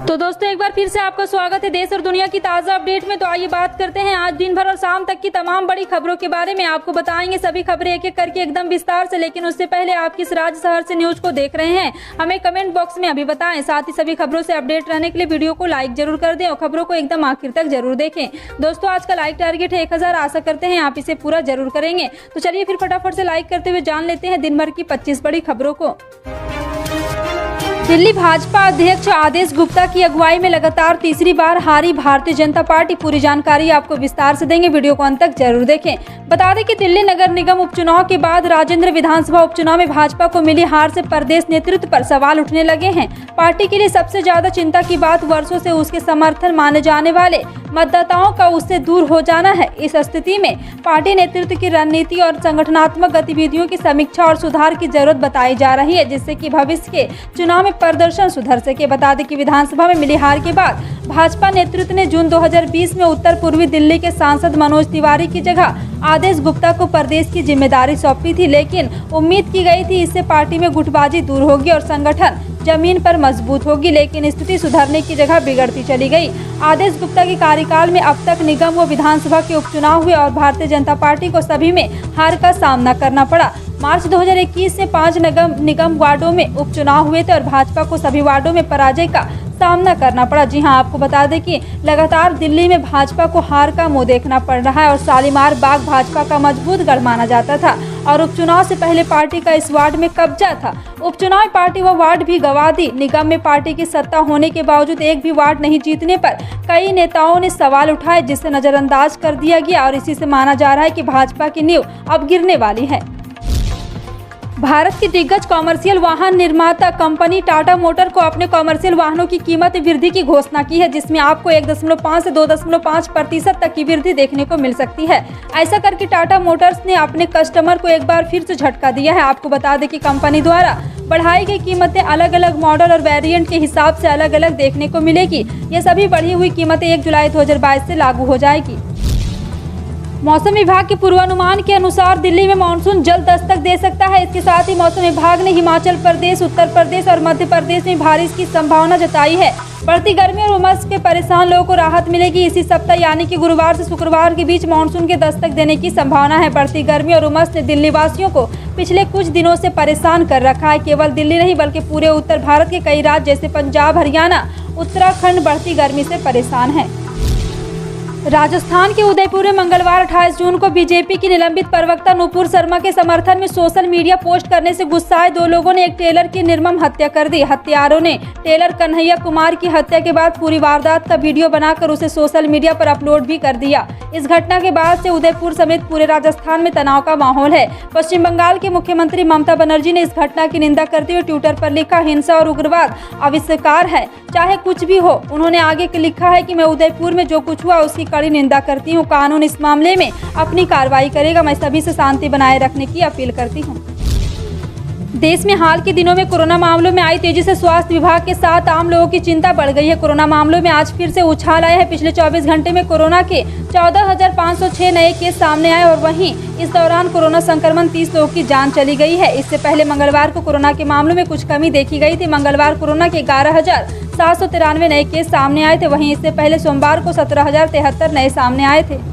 तो दोस्तों एक बार फिर से आपका स्वागत है देश और दुनिया की ताज़ा अपडेट में। तो आइए बात करते हैं आज दिन भर और शाम तक की तमाम बड़ी खबरों के बारे में। आपको बताएंगे सभी खबरें एक एक करके एकदम विस्तार से, लेकिन उससे पहले आप किस राज्य शहर से न्यूज को देख रहे हैं हमें कमेंट बॉक्स में अभी बताएं। साथ ही सभी खबरों से अपडेट रहने के लिए वीडियो को लाइक जरूर कर दें और खबरों को एकदम आखिर तक जरूर देखें। दोस्तों आज का लाइक टारगेट है 1000, आशा करते हैं आप इसे पूरा जरूर करेंगे। तो चलिए फिर फटाफट से लाइक करते हुए जान लेते हैं दिन भर की 25 बड़ी खबरों को। दिल्ली भाजपा अध्यक्ष आदेश गुप्ता की अगुवाई में लगातार तीसरी बार हारी भारतीय जनता पार्टी। पूरी जानकारी आपको विस्तार से देंगे, वीडियो को अंत तक जरूर देखें। बता दें कि दिल्ली नगर निगम उपचुनाव के बाद राजेंद्र विधानसभा उपचुनाव में भाजपा को मिली हार से प्रदेश नेतृत्व पर सवाल उठने लगे हैं। पार्टी के लिए सबसे ज्यादा चिंता की बात वर्षों से उसके समर्थन माने जाने वाले मतदाताओं का उससे दूर हो जाना है। इस स्थिति में पार्टी नेतृत्व की रणनीति और संगठनात्मक गतिविधियों की समीक्षा और सुधार की जरूरत बताई जा रही है, जिससे कि भविष्य के चुनाव में प्रदर्शन सुधर सके। बता दें कि विधानसभा में मिली हार के बाद भाजपा नेतृत्व ने जून 2020 में उत्तर पूर्वी दिल्ली के सांसद मनोज तिवारी की जगह आदेश गुप्ता को प्रदेश की जिम्मेदारी सौंपी थी, लेकिन उम्मीद की गई थी इससे पार्टी में गुटबाजी दूर होगी और संगठन जमीन पर मजबूत होगी, लेकिन स्थिति सुधरने की जगह बिगड़ती चली गई। आदेश गुप्ता के कार्यकाल में अब तक निगम व विधानसभा के उपचुनाव हुए और भारतीय जनता पार्टी को सभी में हार का सामना करना पड़ा। मार्च 2021 में 5 निगम वार्डों में उपचुनाव हुए थे और भाजपा को सभी वार्डों में पराजय का सामना करना पड़ा। जी हां, आपको बता दें कि लगातार दिल्ली में भाजपा को हार का मुंह देखना पड़ रहा है और शालीमार बाग भाजपा का मजबूत गढ़ माना जाता था और उपचुनाव से पहले पार्टी का इस वार्ड में कब्जा था। उपचुनाव में पार्टी वह वार्ड भी गंवा दी। निगम में पार्टी की सत्ता होने के बावजूद एक भी वार्ड नहीं जीतने पर कई नेताओं ने सवाल उठाए, जिसे नजरअंदाज कर दिया गया और इसी से माना जा रहा है कि भाजपा की नींव अब गिरने वाली है। भारत की दिग्गज कॉमर्शियल वाहन निर्माता कंपनी टाटा मोटर को अपने कॉमर्शियल वाहनों की कीमत वृद्धि की घोषणा की है, जिसमें आपको 1.5 से 2.5% तक की वृद्धि देखने को मिल सकती है। ऐसा करके टाटा मोटर्स ने अपने कस्टमर को एक बार फिर से झटका दिया है। आपको बता दें कि कंपनी द्वारा बढ़ाई गई कीमतें अलग अलग मॉडल और वेरिएंट के हिसाब से अलग अलग देखने को मिलेगी। ये सभी बढ़ी हुई कीमतें 1 जुलाई 2022 से लागू हो जाएगी। मौसम विभाग के पूर्वानुमान के अनुसार दिल्ली में मानसून जल्द दस्तक दे सकता है। इसके साथ ही मौसम विभाग ने हिमाचल प्रदेश, उत्तर प्रदेश और मध्य प्रदेश में बारिश की संभावना जताई है। बढ़ती गर्मी और उमस के परेशान लोगों को राहत मिलेगी। इसी सप्ताह यानी कि गुरुवार से शुक्रवार के बीच मानसून के दस्तक देने की संभावना है। बढ़ती गर्मी और उमस ने दिल्ली वासियों को पिछले कुछ दिनों से परेशान कर रखा है। केवल दिल्ली नहीं बल्कि पूरे उत्तर भारत के कई राज्य जैसे पंजाब, हरियाणा, उत्तराखंड बढ़ती गर्मी से परेशान है। राजस्थान के उदयपुर में मंगलवार 28 जून को बीजेपी की निलंबित प्रवक्ता नुपुर शर्मा के समर्थन में सोशल मीडिया पोस्ट करने से गुस्साए 2 लोगों ने एक टेलर की निर्मम हत्या कर दी। हत्यारों ने टेलर कन्हैया कुमार की हत्या के बाद पूरी वारदात का वीडियो बनाकर उसे सोशल मीडिया पर अपलोड भी कर दिया। इस घटना के बाद से उदयपुर समेत पूरे राजस्थान में तनाव का माहौल है। पश्चिम बंगाल के मुख्यमंत्री ममता बनर्जी ने इस घटना की निंदा करते हुए ट्विटर पर लिखा, हिंसा और उग्रवाद अविष्कार है, चाहे कुछ भी हो। उन्होंने आगे लिखा है कि मैं उदयपुर में जो कुछ हुआ उसकी कड़ी निंदा करती हूँ। कानून इस मामले में अपनी कार्रवाई करेगा। मैं सभी से शांति बनाए रखने की अपील करती हूँ। देश में हाल के दिनों में कोरोना मामलों में आई तेजी से स्वास्थ्य विभाग के साथ आम लोगों की चिंता बढ़ गई है। कोरोना मामलों में आज फिर से उछाल आया है। पिछले 24 घंटे में कोरोना के 14,506 नए केस सामने आए और वहीं इस दौरान कोरोना संक्रमण 30 लोगों की जान चली गई है। इससे पहले मंगलवार को कोरोना के मामलों में कुछ कमी देखी गई थी। मंगलवार कोरोना के 11,793 नए केस सामने आए थे। वहीं इससे पहले सोमवार को 17,073 नए सामने आए थे।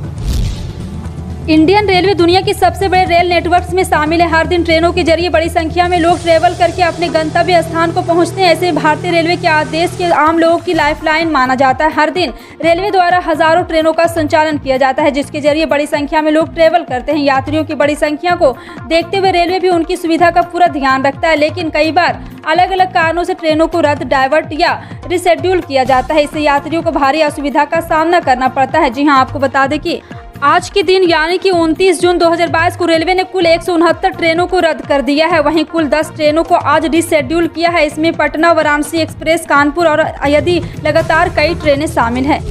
इंडियन रेलवे दुनिया की सबसे बड़े रेल नेटवर्क्स में शामिल है। हर दिन ट्रेनों के जरिए बड़ी संख्या में लोग ट्रेवल करके अपने गंतव्य स्थान को पहुंचते हैं। ऐसे भारतीय रेलवे के आदेश के आम लोगों की लाइफलाइन माना जाता है। हर दिन रेलवे द्वारा हजारों ट्रेनों का संचालन किया जाता है, जिसके जरिए बड़ी संख्या में लोग ट्रेवल करते हैं। यात्रियों की बड़ी संख्या को देखते हुए रेलवे भी उनकी सुविधा का पूरा ध्यान रखता है, लेकिन कई बार अलग अलग कारणों से ट्रेनों को रद्द, डाइवर्ट या रिशेड्यूल किया जाता है। इससे यात्रियों को भारी असुविधा का सामना करना पड़ता है। जी हाँ, आपको बता दें कि आज के दिन यानी कि 29 जून 2022 को रेलवे ने कुल 169 ट्रेनों को रद्द कर दिया है। वहीं कुल 10 ट्रेनों को आज रिशेड्यूल किया है। इसमें पटना, वाराणसी एक्सप्रेस, कानपुर और यदि लगातार कई ट्रेनें शामिल हैं।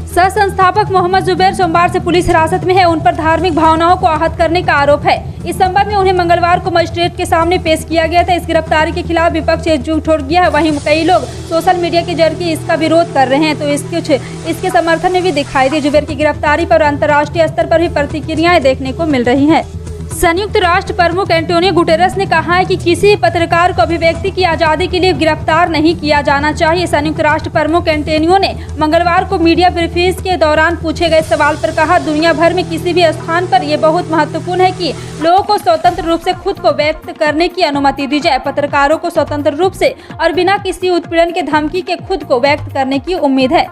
सह संस्थापक मोहम्मद जुबैर सोमवार से पुलिस हिरासत में है। उन पर धार्मिक भावनाओं को आहत करने का आरोप है। इस संबंध में उन्हें मंगलवार को मजिस्ट्रेट के सामने पेश किया गया था। इस गिरफ्तारी के खिलाफ विपक्ष एकजुट हो गया है। वहीं कई लोग सोशल मीडिया के जरिए इसका विरोध कर रहे हैं, तो इसके समर्थन में भी दिखाई दी। जुबैर की गिरफ्तारी पर अंतर्राष्ट्रीय स्तर पर भी प्रतिक्रियाएं देखने को मिल रही है। संयुक्त राष्ट्र प्रमुख एंटोनियो गुटेरेस ने कहा है कि किसी पत्रकार को अभिव्यक्ति की आज़ादी के लिए गिरफ्तार नहीं किया जाना चाहिए। संयुक्त राष्ट्र प्रमुख एंटोनियो ने मंगलवार को मीडिया ब्रीफिंग के दौरान पूछे गए सवाल पर कहा, दुनिया भर में किसी भी स्थान पर यह बहुत महत्वपूर्ण है कि लोगों को स्वतंत्र रूप से खुद को व्यक्त करने की अनुमति दी जाए। पत्रकारों को स्वतंत्र रूप से और बिना किसी उत्पीड़न के धमकी के खुद को व्यक्त करने की उम्मीद है।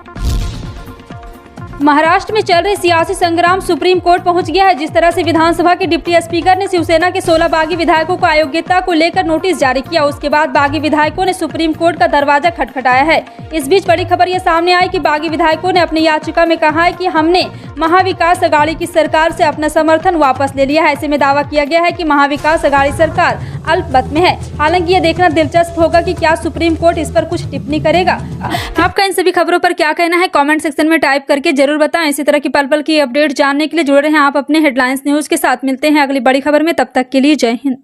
महाराष्ट्र में चल रही सियासी संग्राम सुप्रीम कोर्ट पहुंच गया है। जिस तरह से विधानसभा के डिप्टी स्पीकर ने शिवसेना के 16 बागी विधायकों को अयोग्यता को लेकर नोटिस जारी किया, उसके बाद बागी विधायकों ने सुप्रीम कोर्ट का दरवाजा खटखटाया है। इस बीच बड़ी खबर यह सामने आई कि बागी विधायकों ने अपनी याचिका में कहा है कि हमने महाविकास अघाड़ी की सरकार से अपना समर्थन वापस ले लिया है। ऐसे में दावा किया गया है कि महाविकास अघाड़ी सरकार अल्पमत में है। हालांकि ये देखना दिलचस्प होगा कि क्या सुप्रीम कोर्ट इस पर कुछ टिप्पणी करेगा। आपका इन सभी खबरों पर क्या कहना है, कमेंट सेक्शन में टाइप करके जरूर बताएं। इसी तरह की पल पल की अपडेट जानने के लिए जुड़े रहें आप अपने हेडलाइंस न्यूज के साथ। मिलते हैं अगली बड़ी खबर में, तब तक के लिए जय हिंद।